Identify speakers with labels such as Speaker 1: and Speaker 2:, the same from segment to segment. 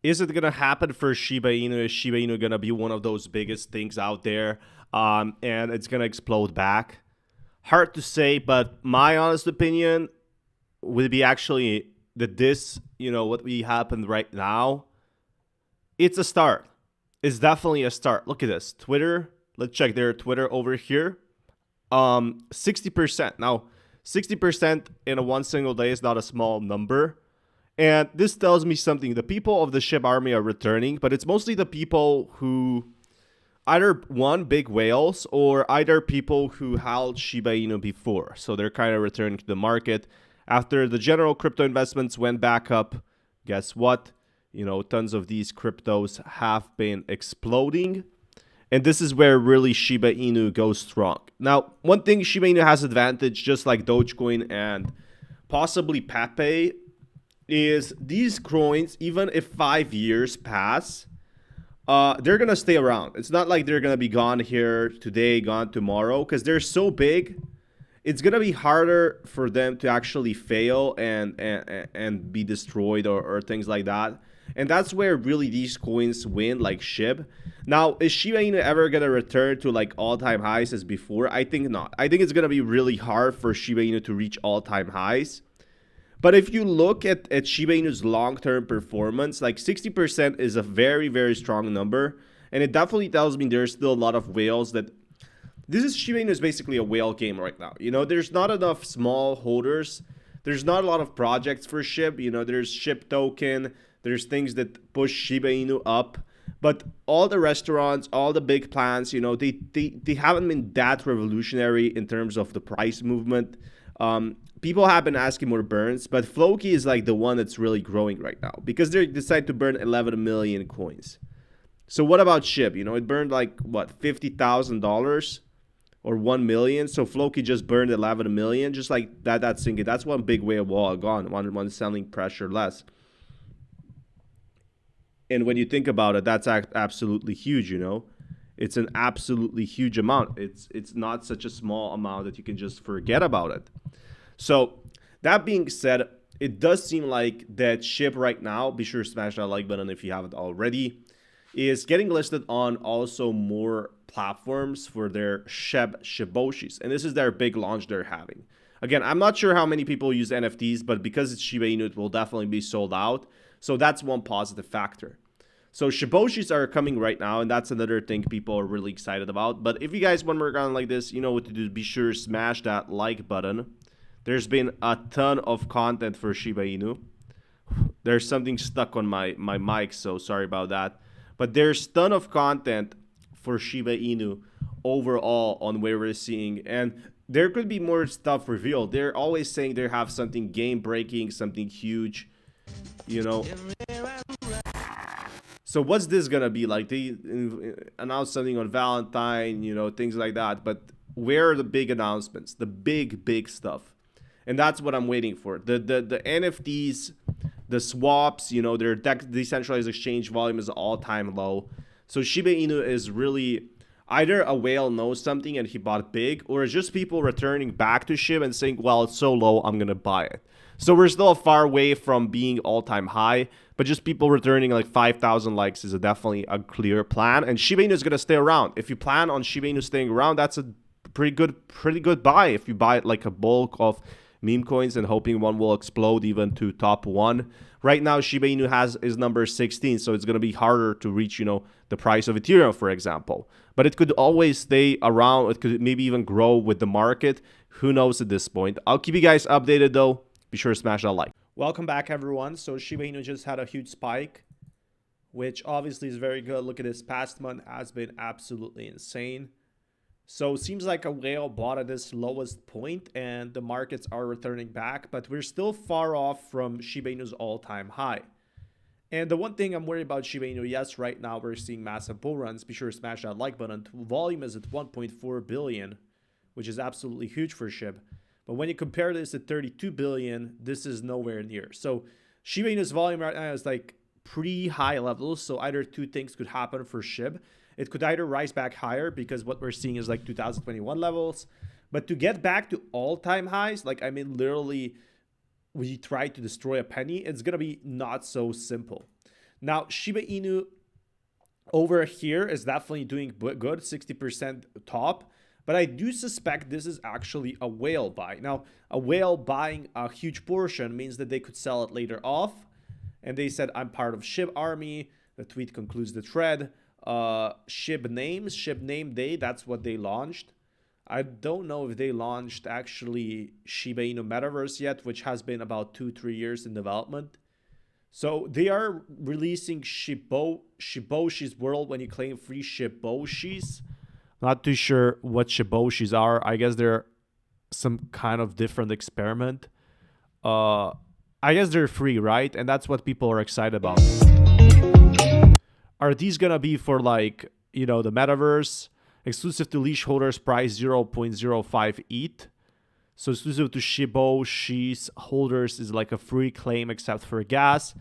Speaker 1: Is it gonna happen for Shiba Inu? Is Shiba Inu gonna be one of those biggest things out there, and it's gonna explode back? Hard to say, but my honest opinion would be actually that this, what we happened right now, it's a start. It's definitely a start. Look at this. Twitter. Let's check their Twitter over here. 60%. Now, 60% in a one single day is not a small number. And this tells me something. The people of the Shib army are returning, but it's mostly the people who either one big whales or either people who held Shiba Inu before. So they're kind of returning to the market. After the general crypto investments went back up, guess what? Tons of these cryptos have been exploding. And this is where really Shiba Inu goes strong. Now, one thing Shiba Inu has advantage, just like Dogecoin and possibly Pepe, is these coins, even if 5 years pass, they're going to stay around. It's not like they're going to be gone here today, gone tomorrow, because they're so big. It's going to be harder for them to actually fail and be destroyed or things like that. And that's where really these coins win, like Shib. Now, is Shiba Inu ever going to return to like all-time highs as before? I think not. I think it's going to be really hard for Shiba Inu to reach all-time highs. But if you look at Shiba Inu's long-term performance, like 60% is a very, very strong number. And it definitely tells me there's still a lot of whales that... This is Shiba Inu is basically a whale game right now. There's not enough small holders. There's not a lot of projects for Shib. There's Shib token. There's things that push Shiba Inu up. But all the restaurants, all the big plans, they haven't been that revolutionary in terms of the price movement. People have been asking more burns, but Floki is like the one that's really growing right now because they decided to burn 11 million coins. So what about Shib? It burned like, what, $50,000 or 1 million. So Floki just burned 11 million, just like that. That's thinking that's one big way of wall gone, one selling pressure less. And when you think about it, that's absolutely huge, It's an absolutely huge amount. It's not such a small amount that you can just forget about it. So that being said, it does seem like that Shib right now, be sure to smash that like button if you haven't already, is getting listed on also more platforms for their Shiboshis. And this is their big launch they're having. Again, I'm not sure how many people use NFTs, but because it's Shiba Inu, it will definitely be sold out. So that's one positive factor. So Shiboshis are coming right now, and that's another thing people are really excited about. But if you guys want more content like this, you know what to do. Be sure to smash that like button. There's been a ton of content for Shiba Inu. There's something stuck on my mic, so sorry about that. But there's a ton of content for Shiba Inu overall on where we're seeing. And there could be more stuff revealed. They're always saying they have something game-breaking, something huge, So what's this gonna be like? They announced something on Valentine, things like that. But where are the big announcements? The big stuff, and that's what I'm waiting for. The NFTs, the swaps, their decentralized exchange volume is all-time low. So Shiba Inu is really either a whale knows something and he bought big, or it's just people returning back to Shib and saying, well, it's so low, I'm gonna buy it. So we're still far away from being all-time high, but just people returning like 5,000 likes is definitely a clear plan. And Shiba Inu is going to stay around. If you plan on Shiba Inu staying around, that's a pretty good buy. If you buy it like a bulk of meme coins and hoping one will explode even to top 1. Right now, Shiba Inu is number 16, so it's going to be harder to reach, the price of Ethereum, for example. But it could always stay around. It could maybe even grow with the market. Who knows at this point? I'll keep you guys updated, though. Be sure to smash that like. Welcome back, everyone. So Shiba Inu just had a huge spike, which obviously is very good. Look at this past month has been absolutely insane. So it seems like a whale bought at this lowest point and the markets are returning back, but we're still far off from Shiba Inu's all-time high. And the one thing I'm worried about Shiba Inu, yes, right now we're seeing massive bull runs. Be sure to smash that like button. Volume is at 1.4 billion, which is absolutely huge for Shib. But when you compare this to 32 billion, this is nowhere near. So Shiba Inu's volume right now is like pretty high levels. So either two things could happen for Shib. It could either rise back higher because what we're seeing is like 2021 levels. But to get back to all-time highs, like, I mean, literally, we try to destroy a penny, it's going to be not so simple. Now, Shiba Inu over here is definitely doing good, 60% top. But I do suspect this is actually a whale buy. Now, a whale buying a huge portion means that they could sell it later off. And they said, I'm part of Shib Army. The tweet concludes the thread. Shib name day, that's what they launched. I don't know if they launched actually Shiba Inu Metaverse yet, which has been about 2-3 years in development. So they are releasing Shiboshi's World when you claim free Shiboshis. Not too sure what Shiboshis are. I guess they're some kind of different experiment. I guess they're free, right? And that's what people are excited about. Are these gonna be for like, you know, the metaverse? Exclusive to leash holders, price 0.05 ETH. So exclusive to Shiboshi's holders is like a free claim except for gas.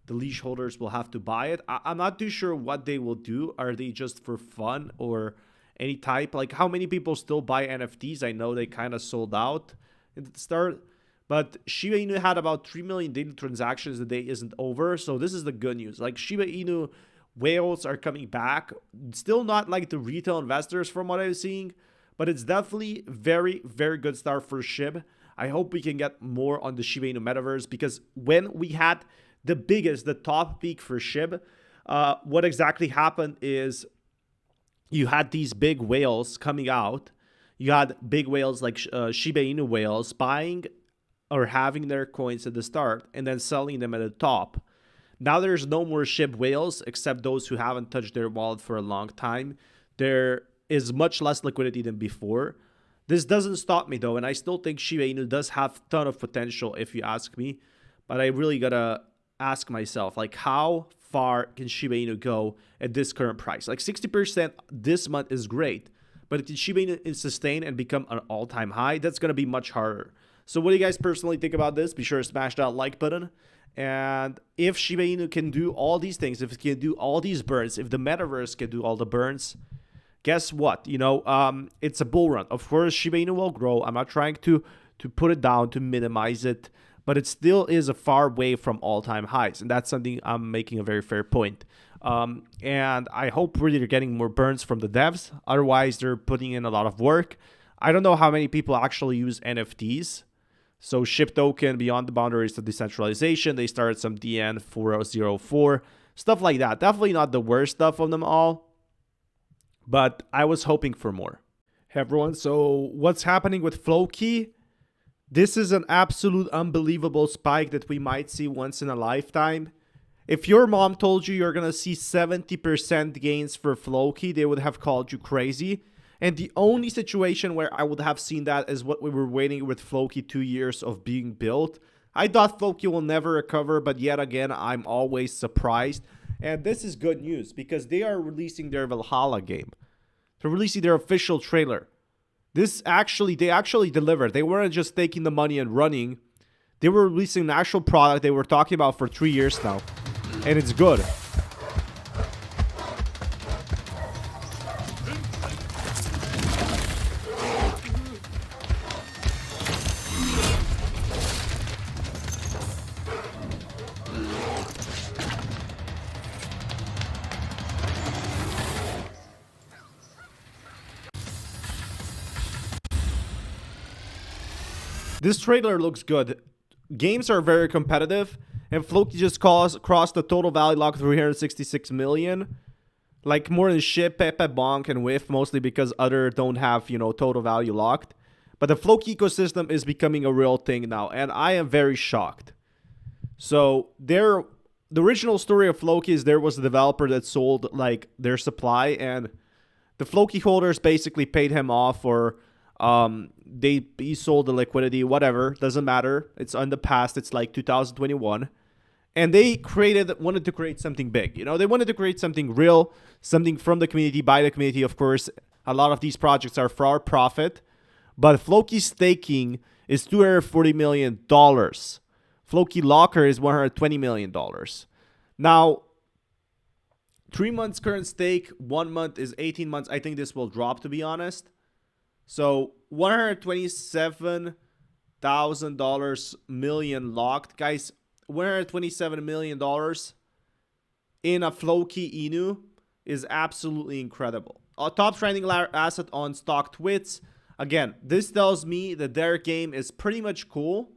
Speaker 1: The leash holders will have to buy it. I'm not too sure what they will do. Are they just for fun or any type? Like, how many people still buy NFTs? I know they kind of sold out at the start. But Shiba Inu had about 3 million daily transactions. The day isn't over. So this is the good news. Like, Shiba Inu whales are coming back. Still not like the retail investors from what I'm seeing. But it's definitely very, very good start for Shib. I hope we can get more on the Shiba Inu metaverse, because when we had the top peak for Shib, what exactly happened is you had these big whales coming out. You had big whales like Shiba Inu whales buying or having their coins at the start and then selling them at the top. Now there's no more Shib whales except those who haven't touched their wallet for a long time. There is much less liquidity than before. This doesn't stop me though, and I still think Shiba Inu does have a ton of potential if you ask me. But I really gotta ask myself, like, how far can Shiba Inu go at this current price? Like 60% this month is great, but can Shiba Inu sustain and become an all-time high? That's gonna be much harder. So what do you guys personally think about this? Be sure to smash that like button. And if Shiba Inu can do all these things, if it can do all these burns, if the metaverse can do all the burns, guess what? You know, it's a bull run. Of course, Shiba Inu will grow. I'm not trying to put it down, to minimize it, but it still is a far way from all-time highs. And that's something I'm making a very fair point. And I hope really they're getting more burns from the devs. Otherwise, they're putting in a lot of work. I don't know how many people actually use NFTs. So Shib token, Beyond the Boundaries of Decentralization. They started some DN404. Stuff like that. Definitely not the worst stuff of them all, but I was hoping for more. Hey everyone, so what's happening with Floki? This is an absolute unbelievable spike that we might see once in a lifetime. If your mom told you you're going to see 70% gains for Floki, they would have called you crazy. And the only situation where I would have seen that is what we were waiting with Floki 2 years of being built. I thought Floki will never recover, but yet again, I'm always surprised. And this is good news because they are releasing their Valhalla game. They're releasing their official trailer. They actually delivered. They weren't just taking the money and running. They were releasing an actual product they were talking about for 3 years now. And it's good. This trailer looks good. Games are very competitive, and Floki just crossed the total value lock 366 million. Like more than Shib, Pepe, Bonk, and Whiff, mostly because other don't have, you know, total value locked. But the Floki ecosystem is becoming a real thing now, and I am very shocked. So the original story of Floki is there was a developer that sold like their supply, and the Floki holders basically paid him off, or he sold the liquidity, whatever, doesn't matter. It's in the past. It's like 2021. And they wanted to create something big. You know, they wanted to create something real, something from the community, by the community. Of course, a lot of these projects are for our profit. But Floki's staking is $240 million. Floki Locker is $120 million. Now, 3 months current stake, 1 month is 18 months. I think this will drop, to be honest. So $127,000 million locked. Guys, $127 million in a Floki Inu is absolutely incredible. A top trending asset on stock twits. Again, this tells me that their game is pretty much cool.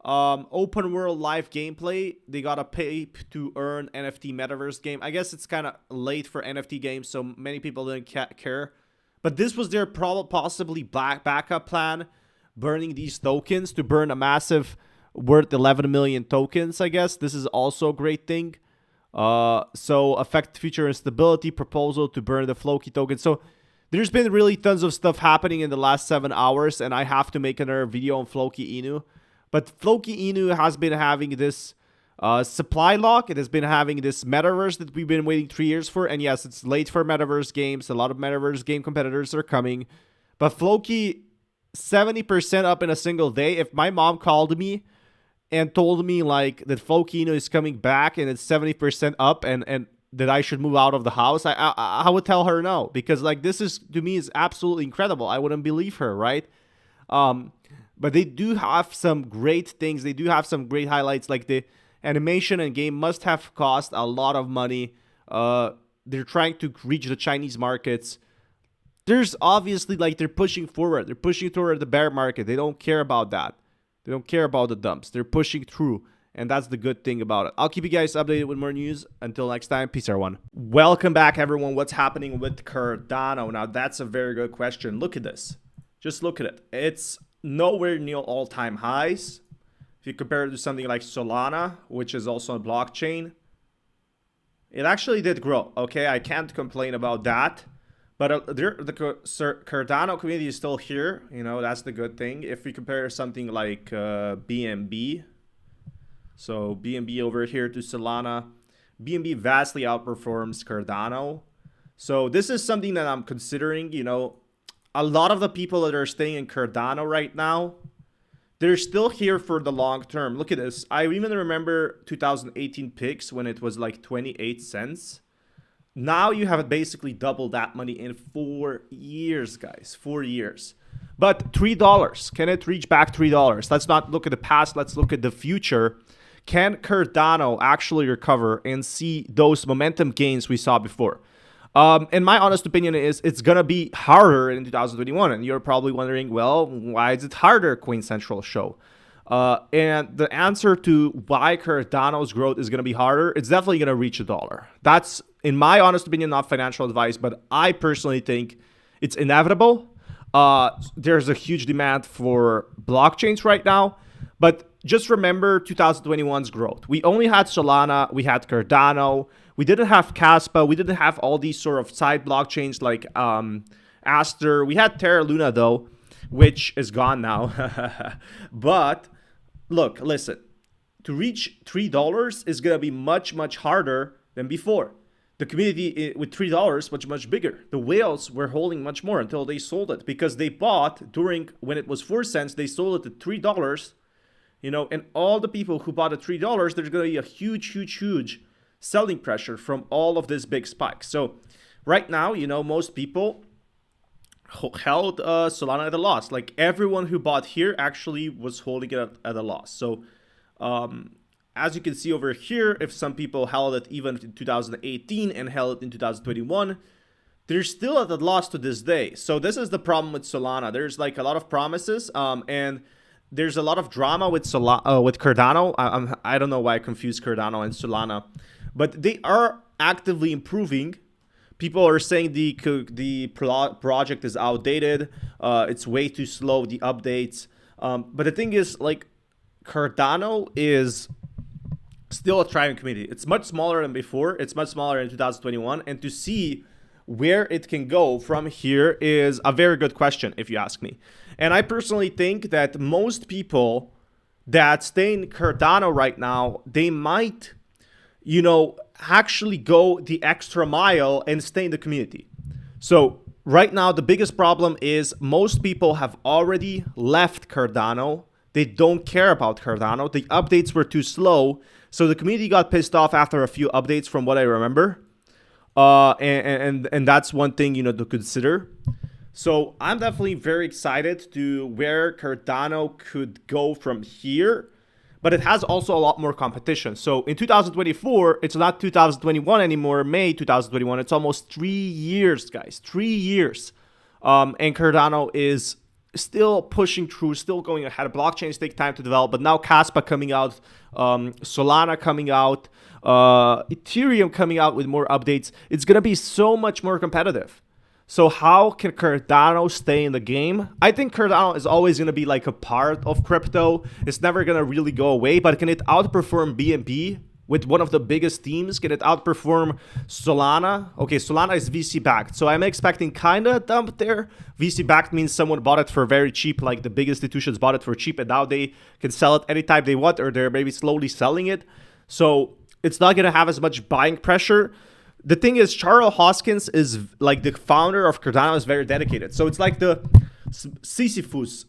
Speaker 1: Open world live gameplay. They gotta pay to earn NFT metaverse game. I guess it's kind of late for NFT games, so many people didn't care. But this was their possibly backup plan, burning these tokens to burn a massive worth 11 million tokens, I guess. This is also a great thing. So affect future instability, proposal to burn the Floki token. So there's been really tons of stuff happening in the last 7 hours, and I have to make another video on Floki Inu. But Floki Inu has been having this supply lock. It has been having this metaverse that we've been waiting 3 years for. And yes, it's late for metaverse games. A lot of metaverse game competitors are coming. But Floki, 70% up in a single day. If my mom called me and told me like that Floki Inu is coming back and it's 70% up and that I should move out of the house, I would tell her no. Because like this is, to me, is absolutely incredible. I wouldn't believe her, right? But they do have some great things. They do have some great highlights. Like the animation and game must have cost a lot of money. They're trying to reach the Chinese markets. There's obviously like they're pushing forward. They're pushing toward the bear market. They don't care about that. They don't care about the dumps. They're pushing through. And that's the good thing about it. I'll keep you guys updated with more news. Until next time, peace everyone. Welcome back, everyone. What's happening with Cardano? Now, that's a very good question. Look at this. Just look at it. It's nowhere near all-time highs. If you compare it to something like Solana, which is also a blockchain, it actually did grow. Okay, I can't complain about that. But the Cardano community is still here. You know, that's the good thing. If we compare something like BNB, so BNB over here to Solana, BNB vastly outperforms Cardano. So this is something that I'm considering. You know, a lot of the people that are staying in Cardano right now, they're still here for the long term. Look at this. I even remember 2018 picks when it was like 28 cents. Now you have basically doubled that money in 4 years, guys. 4 years. But $3. Can it reach back $3? Let's not look at the past. Let's look at the future. Can Cardano actually recover and see those momentum gains we saw before? And my honest opinion is it's going to be harder in 2021. And you're probably wondering, well, why is it harder, Coin Central show? And the answer to why Cardano's growth is going to be harder, it's definitely going to reach $1. That's, in my honest opinion, not financial advice, but I personally think it's inevitable. There's a huge demand for blockchains right now. But just remember 2021's growth. We only had Solana, we had Cardano, we didn't have Caspa, we didn't have all these sort of side blockchains like Aster. We had Terra Luna though, which is gone now. But look, listen, to reach $3 is gonna be much, much harder than before. The community with $3 much bigger. The whales were holding much more until they sold it because they bought during when it was 4 cents. They sold it at $3. You know, and all the people who bought at $3, there's going to be a huge selling pressure from all of this big spike. So right now, you know, most people held Solana at a loss. Like everyone who bought here actually was holding it at a loss. So as you can see over here, if some people held it even in 2018 and held it in 2021, they're still at a loss to this day. So this is the problem with Solana. There's like a lot of promises and there's a lot of drama with Cardano. I don't know why I confused Cardano and Solana, but they are actively improving. People are saying the project is outdated. It's way too slow, the updates. But the thing is, like, Cardano is still a thriving community. It's much smaller than before. It's much smaller in 2021. And to see where it can go from here is a very good question, if you ask me. And I personally think that most people that stay in Cardano right now, they might, you know, actually go the extra mile and stay in the community. So right now, the biggest problem is most people have already left Cardano. They don't care about Cardano. The updates were too slow. So the community got pissed off after a few updates from what I remember. And that's one thing, you know, to consider. So I'm definitely very excited to where Cardano could go from here. but it has also a lot more competition. So in 2024, it's not 2021 anymore, May 2021. It's almost 3 years, guys, 3 years. And Cardano is still pushing through, still going ahead. Blockchains take time to develop, but now Caspa coming out, Solana coming out, Ethereum coming out with more updates. It's going to be so much more competitive. So how can Cardano stay in the game? I think Cardano is always going to be like a part of crypto. It's never going to really go away, but can it outperform BNB with one of the biggest teams? Can it outperform Solana? Okay, Solana is VC backed, so I'm expecting kind of a dump there. VC backed means someone bought it for very cheap, like the big institutions bought it for cheap, and now they can sell it anytime they want, or they're maybe slowly selling it. So it's not going to have as much buying pressure. The thing is, Charles Hoskins is like the founder of Cardano, is very dedicated. So it's like the Sisyphus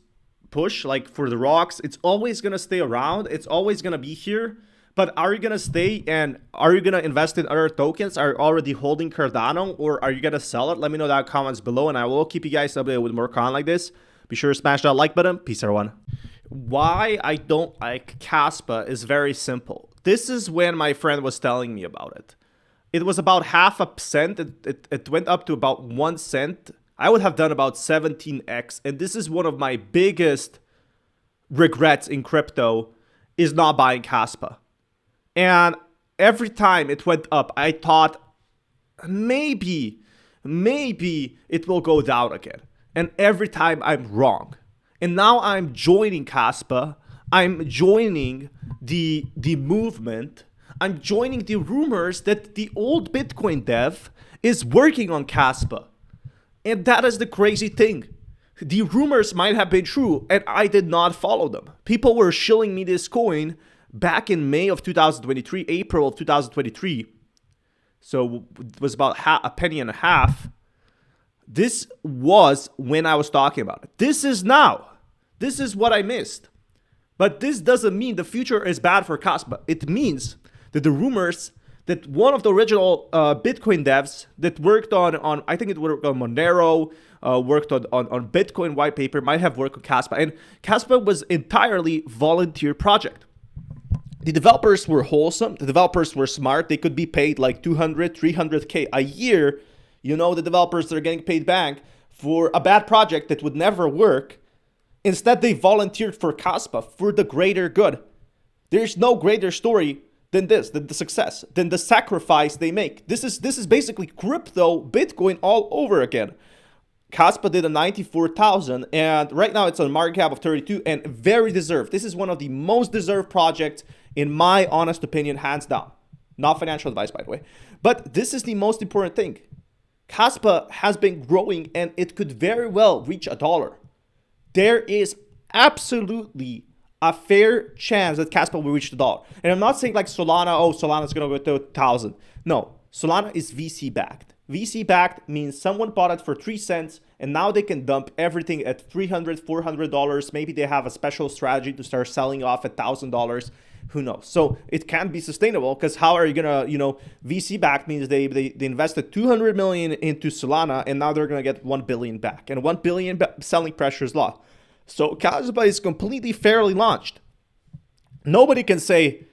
Speaker 1: push, like for the rocks. It's always going to stay around. It's always going to be here. But are you going to stay and are you going to invest in other tokens? Are you already holding Cardano, or are you going to sell it? Let me know that in the comments below, and I will keep you guys updated with more content like this. Be sure to smash that like button. Peace, everyone. Why I don't like Caspa is very simple. This is when my friend was telling me about it. It was about half a cent. It went up to about 1 cent. I would have done about 17x. And this is one of my biggest regrets in crypto, is not buying Caspa. And every time it went up, I thought maybe it will go down again. And every time I'm wrong. And now I'm joining Caspa. I'm joining the movement. I'm joining the rumors that the old Bitcoin dev is working on Caspa. And that is the crazy thing. The rumors might have been true, and I did not follow them. People were shilling me this coin back in May of 2023, April of 2023. So it was about a penny and a half. This was when I was talking about it. This is now. This is what I missed. But this doesn't mean the future is bad for Caspa. It means that the rumors that one of the original Bitcoin devs that worked on I think it worked on Monero, worked on Bitcoin white paper, might have worked on Caspa. And Caspa was entirely volunteer project. The developers were wholesome. The developers were smart. They could be paid like 200, 300K a year. You know, the developers that are getting paid back for a bad project that would never work. Instead, they volunteered for Caspa, for the greater good. There's no greater story than this, than the success, than the sacrifice they make. This is basically crypto Bitcoin all over again. Caspa did a 94,000, and right now it's on a market cap of 32, and very deserved. This is one of the most deserved projects, in my honest opinion, hands down. Not financial advice, by the way. But this is the most important thing. Caspa has been growing, and it could very well reach $1. There is absolutely a fair chance that Caspa will reach $1. And I'm not saying like Solana, oh, Solana's going to go to 1,000. No, Solana is VC backed. VC backed means someone bought it for 3 cents, and now they can dump everything at $300, $400. Maybe they have a special strategy to start selling off at $1,000. Who knows? So it can be sustainable, because how are you gonna, VC backed means they invested 200 million into Solana, and now they're gonna get 1 billion back, and 1 billion selling pressure is law. So Caspa is completely fairly launched. Nobody can say,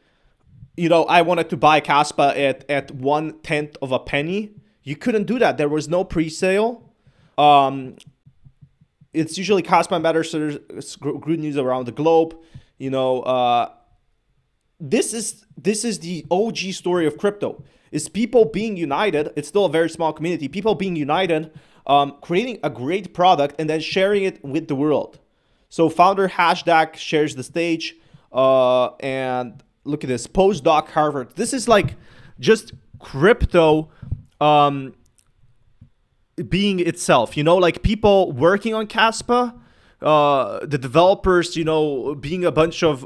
Speaker 1: I wanted to buy Caspa at 1/10 of a penny. You couldn't do that. There was no pre-sale. It's usually Caspa ambassadors, good news around the globe. This is the OG story of crypto. Is people being united. It's still a very small community. People being united, creating a great product, and then sharing it with the world. So founder Hashdack shares the stage, and look at this, postdoc Harvard. This is like just crypto being itself, like people working on Caspa, the developers, being a bunch of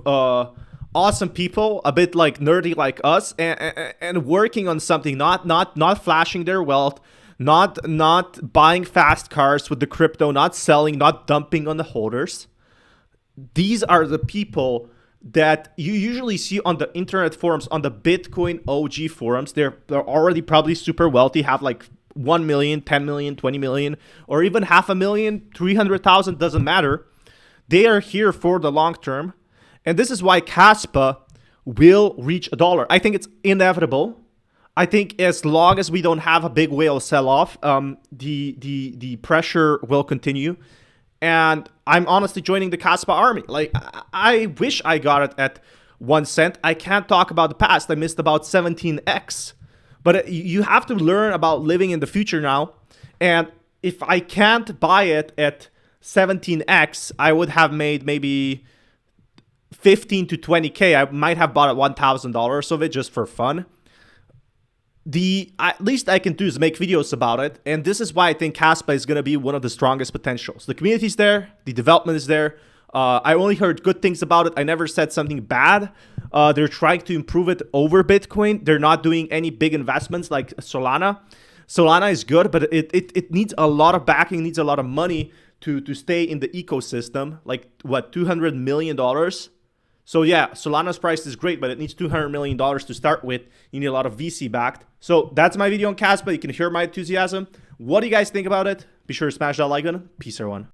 Speaker 1: awesome people, a bit like nerdy like us, and working on something, not flashing their wealth, not buying fast cars with the crypto, not selling, not dumping on the holders. These are the people that you usually see on the internet forums, on the Bitcoin OG forums. They're already probably super wealthy, have like 1 million, 10 million, 20 million, or even 500,000, 300,000, doesn't matter. They are here for the long term. And this is why Kaspa will reach $1. I think it's inevitable. I think as long as we don't have a big whale sell-off, the pressure will continue. And I'm honestly joining the Kaspa army. Like, I wish I got it at 1 cent. I can't talk about the past. I missed about 17x. But you have to learn about living in the future now. And if I can't buy it at 17x, I would have made maybe 15 to 20K. I might have bought $1,000 of it just for fun. The least I can do is make videos about it, and this is why I think Kaspa is going to be one of the strongest potentials. The community is there, the development is there. I only heard good things about it. I never said something bad. They're trying to improve it over Bitcoin. They're not doing any big investments like Solana. Solana is good, but it needs a lot of backing, needs a lot of money to stay in the ecosystem. Like, what, $200 million? So yeah, Solana's price is great, but it needs $200 million to start with. You need a lot of VC backed. So that's my video on Kaspa. You can hear my enthusiasm. What do you guys think about it? Be sure to smash that like button. Peace, everyone.